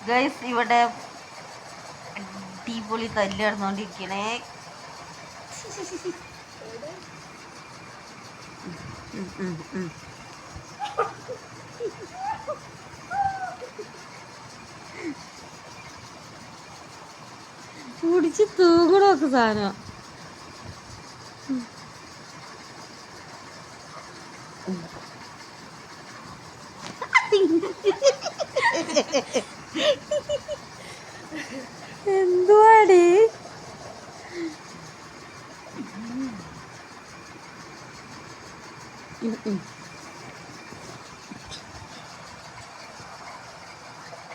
Guys ഇവിടെ അടിപൊളി തല്ല് നടന്നുകൊണ്ടിരിക്കണേ. കുടിച്ച് തൂങ്ങണമൊക്കെ സാധനം. എന്തുവാടി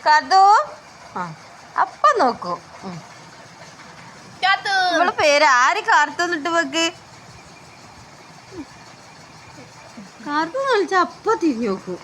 കഥു? അപ്പ നോക്കൂ. നമ്മളെ പേര് ആര് കാർത്തോന്നിട്ട് വെക്ക്. കാർത്തോന്ന് വിളിച്ച അപ്പ തിരിഞ്ഞു നോക്കൂ.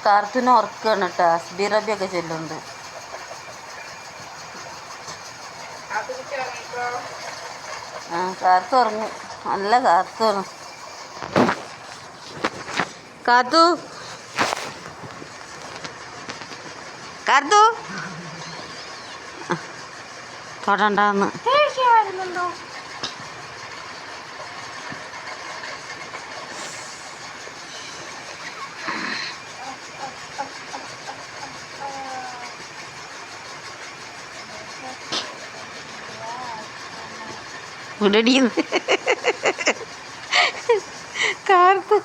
കാർത്തൂന് ഉറക്കാണ് കേട്ടോ. ഹസ്ബി റബിയൊക്കെ ചെല്ലുന്നുണ്ട്. കാർത്തു ഉറങ്ങും. നല്ല കാർത്താണ്. കാത്തു കാർത്തു തൊടണ്ടാന്ന്. ഉടടിന്ന് കാർത്തു.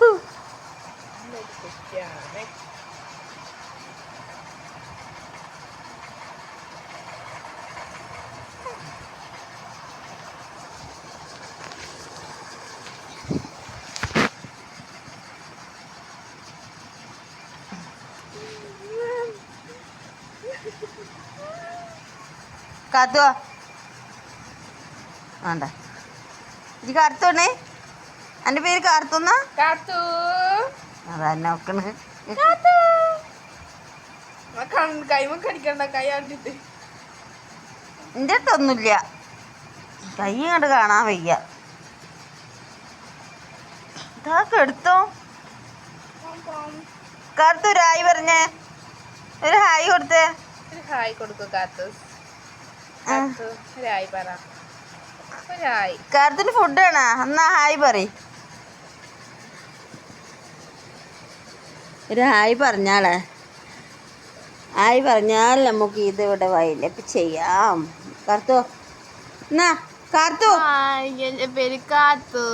കാത്തു വേണ്ട. ഇത് കാർത്തോണേ. എൻ്റെ പേര് കാർത്തോന്നാ. അതാ നോക്കണ. എൻ്റെ അടുത്തൊന്നുമില്ല. കൈ കണ്ട് കാണാൻ വയ്യ. ഇതാക്കെ എടുത്തോ. കാർത്തു ഒരു ഹായ് പറഞ്ഞേ. ഒരു ഹായ് കൊടുത്തേ. ഹായ് കൊടുക്കൂ കാത്തു. ഹായ് പറ. കാർത്തിന് ഫുഡ് വേണോ? എന്നാ ഹായ് പറ. ഒരു ഹായ് പറഞ്ഞാളെ. ഹായ് പറഞ്ഞാൽ നമുക്ക് ഇത് ഇവിടെ വൈലപ്പ് ചെയ്യാം. കാർത്തു എന്നാ. കാർത്തു എൻ്റെ പേര് കാത്തു.